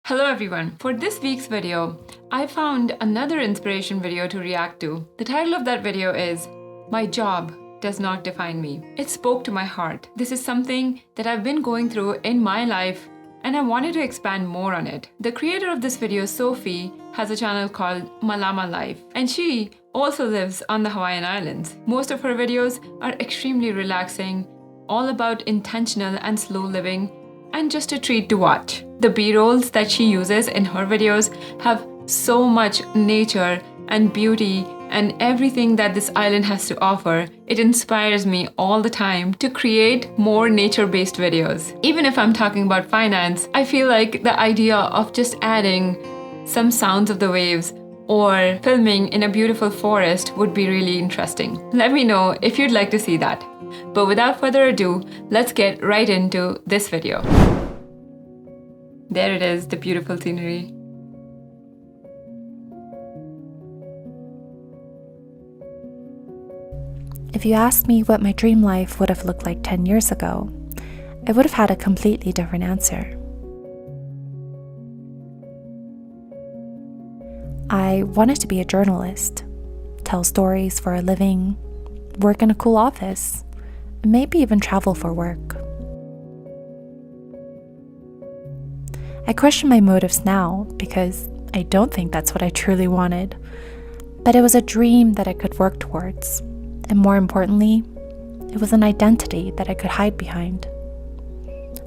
Hello everyone. For this week's video, I found another inspiration video to react to. The title of that video is My Job Does Not Define Me. It spoke to my heart. This is something that I've been going through in my life and I wanted to expand more on it. The creator of this video, Sophie, has a channel called Malama Life, and she also lives on the Hawaiian Islands. Most of her videos are extremely relaxing, all about intentional and slow living, and just a treat to watch. The B-rolls that she uses in her videos have so much nature and beauty and everything that this island has to offer. It inspires me all the time to create more nature-based videos. Even if I'm talking about finance, I feel like the idea of just adding some sounds of the waves or filming in a beautiful forest would be really interesting. Let me know if you'd like to see that. But without further ado, let's get right into this video. There it is, the beautiful scenery. If you asked me what my dream life would have looked like 10 years ago, I would have had a completely different answer. I wanted to be a journalist, tell stories for a living, work in a cool office, maybe even travel for work. I question my motives now because I don't think that's what I truly wanted, but it was a dream that I could work towards, and more importantly, it was an identity that I could hide behind.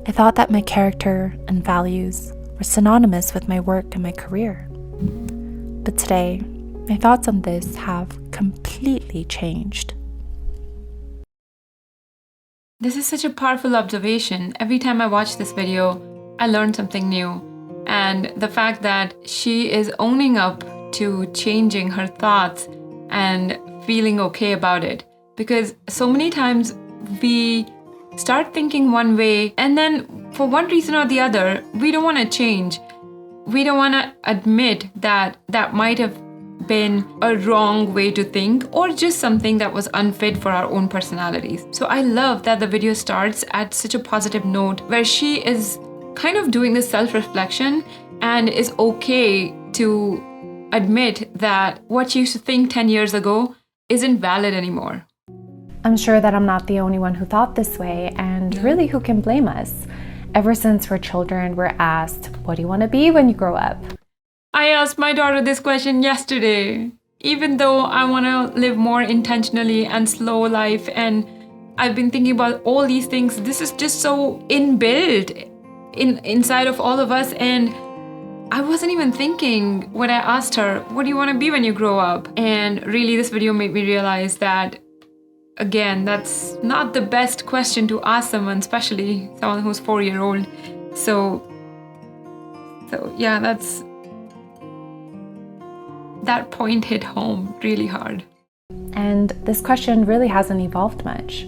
I thought that my character and values were synonymous with my work and my career. But today, my thoughts on this have completely changed. This is such a powerful observation. Every time I watch this video, I learn something new. And the fact that she is owning up to changing her thoughts and feeling okay about it. Because so many times we start thinking one way and then for one reason or the other, we don't want to change. We don't want to admit that that might have been a wrong way to think or just something that was unfit for our own personalities. So I love that the video starts at such a positive note where she is kind of doing this self-reflection and is okay to admit that what she used to think 10 years ago isn't valid anymore. I'm sure that I'm not the only one who thought this way, and really, who can blame us? Ever since we're children, we're asked, what do you want to be when you grow up? I asked my daughter this question yesterday. Even though I want to live more intentionally and slow life, and I've been thinking about all these things, this is just so inbuilt inside of all of us, and I wasn't even thinking when I asked her, what do you want to be when you grow up? And really this video made me realize that, again, that's not the best question to ask someone, especially someone who's 4-year-old. So yeah, that point hit home really hard. And this question really hasn't evolved much.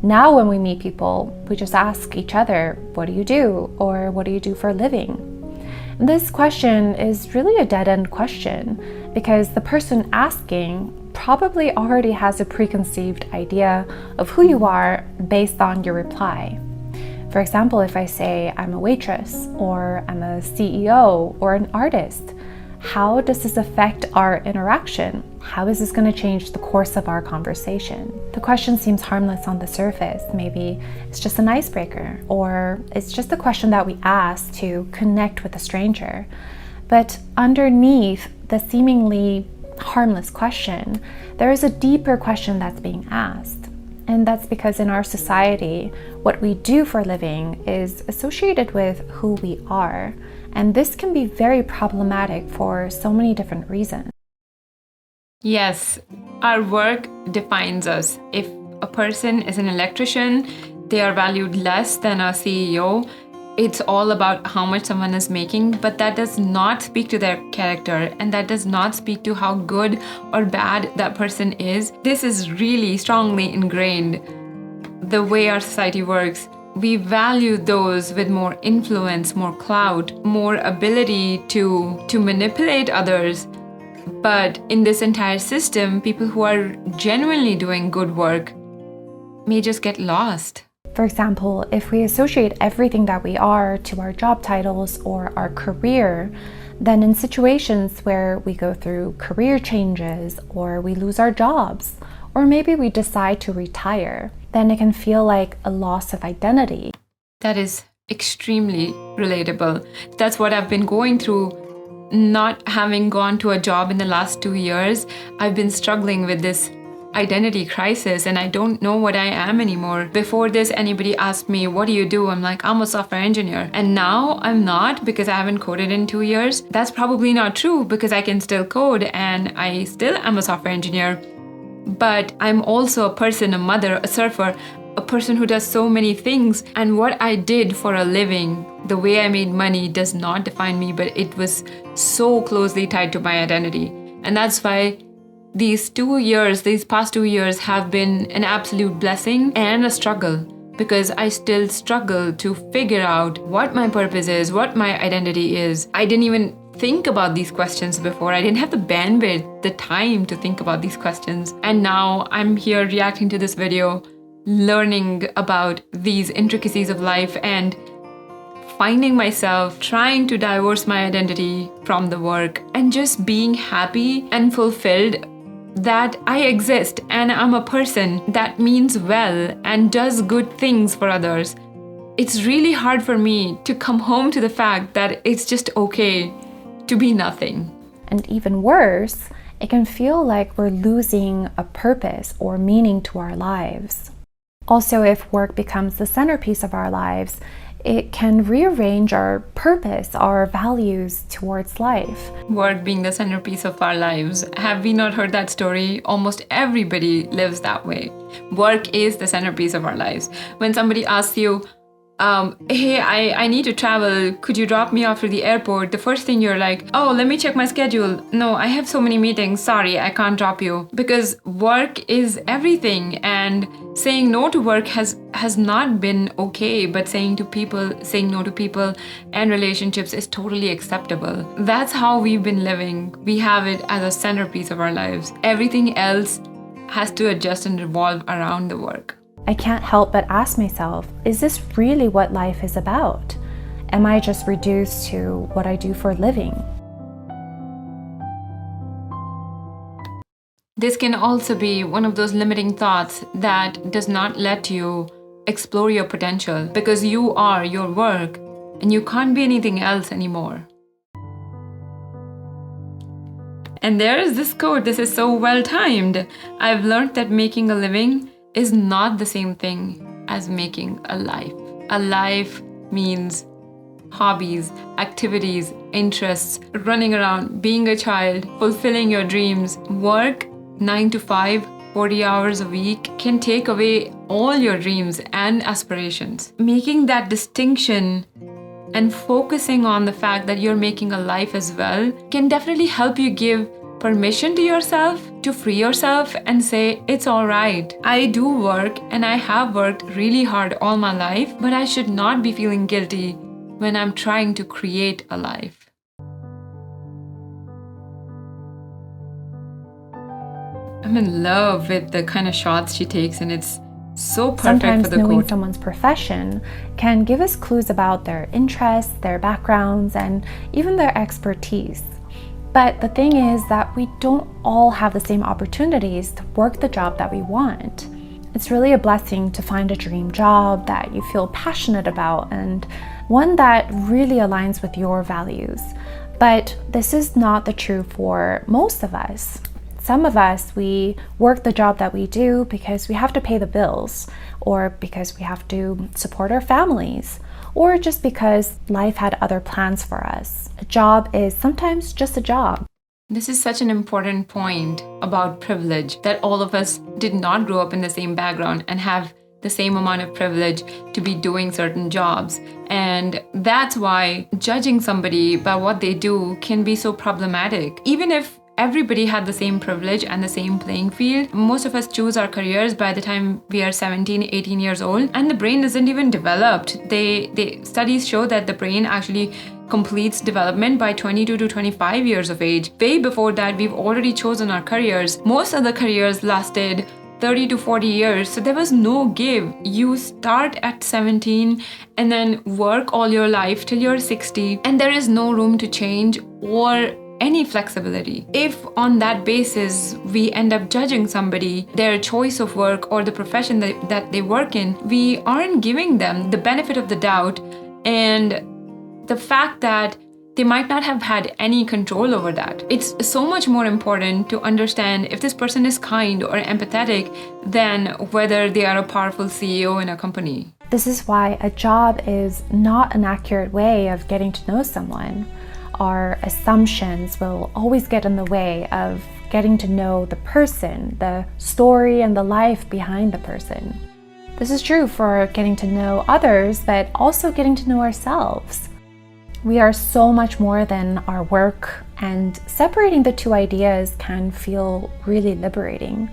Now when we meet people, we just ask each other, what do you do? Or what do you do for a living? And this question is really a dead-end question because the person asking probably already has a preconceived idea of who you are based on your reply. For example, if I say I'm a waitress, or I'm a CEO, or an artist, how does this affect our interaction? How is this going to change the course of our conversation? The question seems harmless on the surface. Maybe it's just an icebreaker, or it's just a question that we ask to connect with a stranger. But underneath the seemingly harmless question, there is a deeper question that's being asked. And that's because in our society, what we do for a living is associated with who we are. And this can be very problematic for so many different reasons. Yes, our work defines us. If a person is an electrician, they are valued less than a CEO. It's all about how much someone is making, but that does not speak to their character, and that does not speak to how good or bad that person is. This is really strongly ingrained the way our society works. We value those with more influence, more clout, more ability to manipulate others. But in this entire system, people who are genuinely doing good work may just get lost. For example, if we associate everything that we are to our job titles or our career, then in situations where we go through career changes or we lose our jobs, or maybe we decide to retire, then it can feel like a loss of identity. That is extremely relatable. That's what I've been going through. Not having gone to a job in the last 2 years, I've been struggling with this identity crisis and I don't know what I am anymore. Before this, anybody asked me, what do you do? I'm like, I'm a software engineer. And now I'm not because I haven't coded in 2 years. That's probably not true because I can still code and I still am a software engineer. But I'm also a person, a mother, a surfer, a person who does so many things. And what I did for a living, the way I made money does not define me, but it was so closely tied to my identity. And that's why these past 2 years have been an absolute blessing and a struggle, because I still struggle to figure out what my purpose is, what my identity is. I didn't even think about these questions before. I didn't have the bandwidth, the time to think about these questions. And now I'm here reacting to this video, learning about these intricacies of life and finding myself trying to divorce my identity from the work and just being happy and fulfilled that I exist and I'm a person that means well and does good things for others. It's really hard for me to come home to the fact that it's just okay to be nothing. And even worse, it can feel like we're losing a purpose or meaning to our lives. Also, if work becomes the centerpiece of our lives, it can rearrange our purpose, our values towards life. Work being the centerpiece of our lives. Have we not heard that story? Almost everybody lives that way. Work is the centerpiece of our lives. When somebody asks you, hey, I need to travel, could you drop me off to the airport? The first thing you're like, oh, let me check my schedule. No, I have so many meetings. Sorry, I can't drop you. Because work is everything, and saying no to work has not been okay, but saying no to people and relationships is totally acceptable. That's how we've been living. We have it as a centerpiece of our lives. Everything else has to adjust and revolve around the work. I can't help but ask myself, is this really what life is about? Am I just reduced to what I do for a living? This can also be one of those limiting thoughts that does not let you explore your potential, because you are your work and you can't be anything else anymore. And there is this quote. This is so well timed. I've learned that making a living is not the same thing as making a life. A life means hobbies, activities, interests, running around, being a child, fulfilling your dreams. Work 9 to 5, 40 hours a week can take away all your dreams and aspirations. Making that distinction and focusing on the fact that you're making a life as well can definitely help you give permission to yourself to free yourself and say, it's all right. I do work and I have worked really hard all my life, but I should not be feeling guilty when I'm trying to create a life. I'm in love with the kind of shots she takes, and it's so perfect Sometimes for the knowing quote. someone's profession can give us clues about their interests, their backgrounds, and even their expertise. But the thing is that we don't all have the same opportunities to work the job that we want. It's really a blessing to find a dream job that you feel passionate about and one that really aligns with your values. But this is not the true for most of us. Some of us, we work the job that we do because we have to pay the bills, or because we have to support our families, or just because life had other plans for us. A job is sometimes just a job. This is such an important point about privilege, that all of us did not grow up in the same background and have the same amount of privilege to be doing certain jobs. And that's why judging somebody by what they do can be so problematic. Even if everybody had the same privilege and the same playing field, most of us choose our careers by the time we are 17, 18 years old, and the brain isn't even developed. Studies show that the brain actually completes development by 22 to 25 years of age. Way before that, we've already chosen our careers. Most of the careers lasted 30 to 40 years. So there was no give. You start at 17 and then work all your life till you're 60, and there is no room to change or any flexibility. If on that basis we end up judging somebody, their choice of work or the profession that they work in, we aren't giving them the benefit of the doubt and the fact that they might not have had any control over that. It's so much more important to understand if this person is kind or empathetic than whether they are a powerful CEO in a company. This is why a job is not an accurate way of getting to know someone. Our assumptions will always get in the way of getting to know the person, the story and the life behind the person. This is true for getting to know others, but also getting to know ourselves. We are so much more than our work, and separating the two ideas can feel really liberating.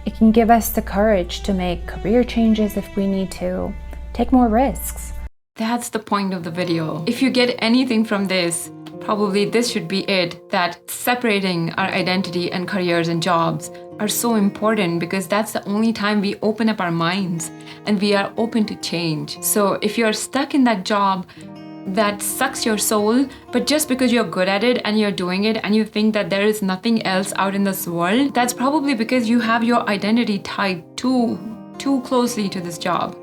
It can give us the courage to make career changes if we need to, take more risks. That's the point of the video. If you get anything from this, probably this should be it, that separating our identity and careers and jobs are so important, because that's the only time we open up our minds and we are open to change. So if you're stuck in that job that sucks your soul, but just because you're good at it and you're doing it and you think that there is nothing else out in this world, that's probably because you have your identity tied too closely to this job,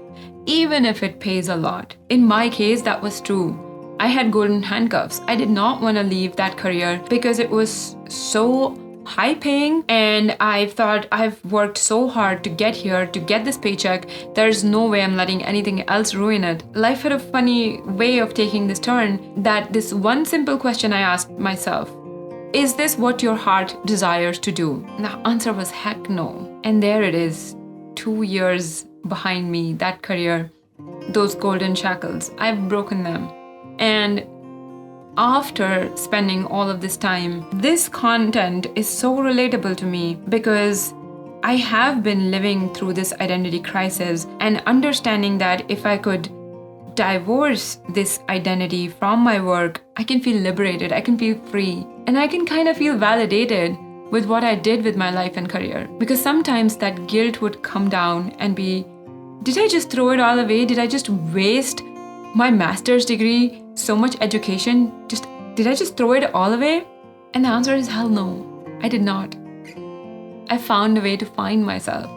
even if it pays a lot. In my case, that was true. I had golden handcuffs. I did not want to leave that career because it was so high paying, and I thought, I've worked so hard to get here, to get this paycheck. There's no way I'm letting anything else ruin it. Life had a funny way of taking this turn, that this one simple question I asked myself, is this what your heart desires to do? And the answer was heck no. And there it is, 2 years behind me, that career, those golden shackles, I've broken them. And after spending all of this time, this content is so relatable to me because I have been living through this identity crisis and understanding that if I could divorce this identity from my work, I can feel liberated, I can feel free, and I can kind of feel validated with what I did with my life and career. Because sometimes that guilt would come down and be, did I just throw it all away? Did I just waste my master's degree, so much education, did I just throw it all away? And the answer is hell no, I did not. I found a way to find myself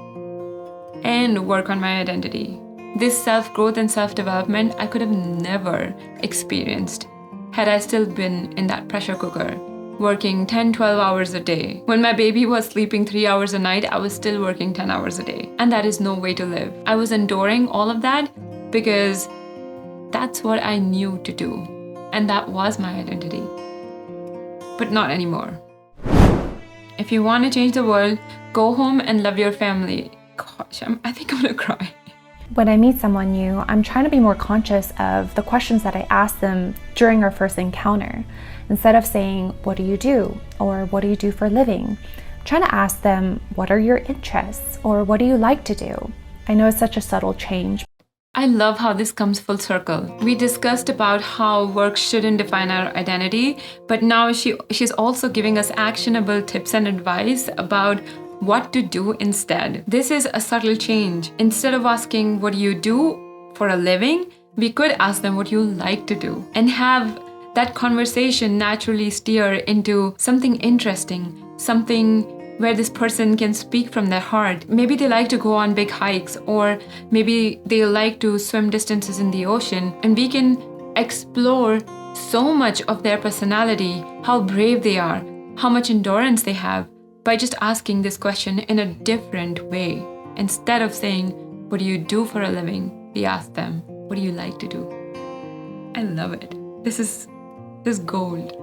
and work on my identity. This self-growth and self-development I could have never experienced had I still been in that pressure cooker, working 10-12 hours a day. When my baby was sleeping 3 hours a night, I was still working 10 hours a day. And that is no way to live. I was enduring all of that because that's what I knew to do, and that was my identity. But not anymore. If you want to change the world, go home and love your family. Gosh, I think I'm gonna cry. When I meet someone new, I'm trying to be more conscious of the questions that I ask them during our first encounter. Instead of saying, what do you do? Or what do you do for a living? I'm trying to ask them, what are your interests? Or what do you like to do? I know it's such a subtle change. I love how this comes full circle. We discussed about how work shouldn't define our identity, but now she's also giving us actionable tips and advice about what to do instead. This is a subtle change. Instead of asking, what do you do for a living? We could ask them what you like to do and have that conversation naturally steer into something interesting, something where this person can speak from their heart. Maybe they like to go on big hikes, or maybe they like to swim distances in the ocean, and we can explore so much of their personality, how brave they are, how much endurance they have, by just asking this question in a different way. Instead of saying, what do you do for a living? We ask them, what do you like to do? I love it. This is gold.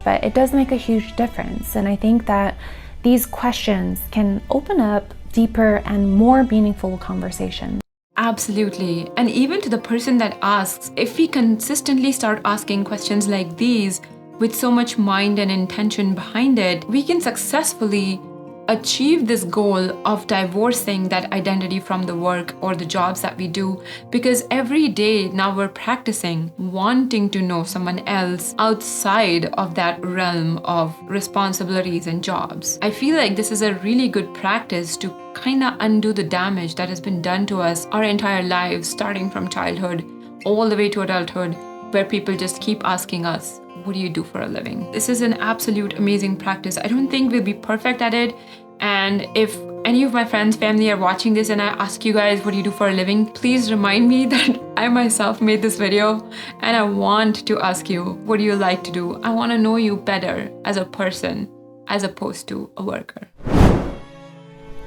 But it does make a huge difference. And I think that these questions can open up deeper and more meaningful conversations. Absolutely. And even to the person that asks, if we consistently start asking questions like these with so much mind and intention behind it, we can successfully achieve this goal of divorcing that identity from the work or the jobs that we do, because every day now we're practicing wanting to know someone else outside of that realm of responsibilities and jobs. I feel like this is a really good practice to kind of undo the damage that has been done to us our entire lives, starting from childhood all the way to adulthood, where people just keep asking us, what do you do for a living? This is an absolute amazing practice. I don't think we'll be perfect at it. And if any of my friends, family are watching this and I ask you guys, what do you do for a living? Please remind me that I myself made this video and I want to ask you, what do you like to do? I want to know you better as a person as opposed to a worker.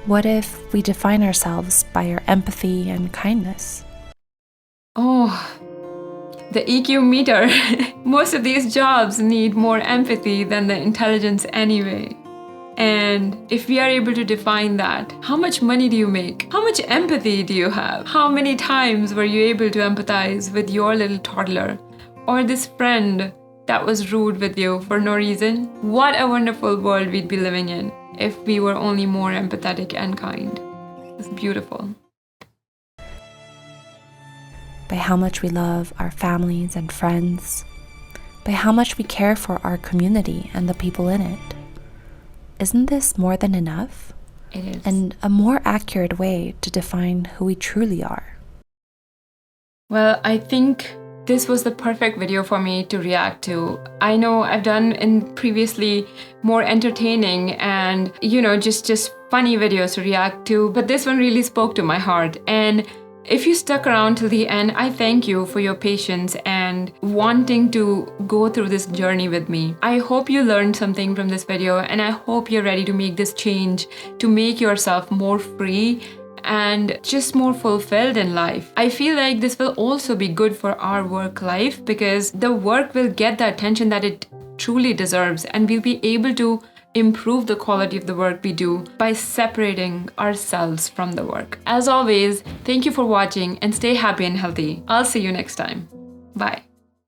What if we define ourselves by our empathy and kindness? Oh, the EQ meter. Most of these jobs need more empathy than the intelligence anyway. And if we are able to define that, how much money do you make? How much empathy do you have? How many times were you able to empathize with your little toddler or this friend that was rude with you for no reason? What a wonderful world we'd be living in if we were only more empathetic and kind. It's beautiful. By how much we love our families and friends, by how much we care for our community and the people in it. Isn't this more than enough? It is. And a more accurate way to define who we truly are. Well, I think this was the perfect video for me to react to. I know I've done in previously more entertaining and, just funny videos to react to, but this one really spoke to my heart. And if you stuck around till the end, I thank you for your patience and wanting to go through this journey with me. I hope you learned something from this video, and I hope you're ready to make this change to make yourself more free and just more fulfilled in life. I feel like this will also be good for our work life because the work will get the attention that it truly deserves, and we'll be able to improve the quality of the work we do by separating ourselves from the work. As always, thank you for watching and stay happy and healthy. I'll see you next time. Bye.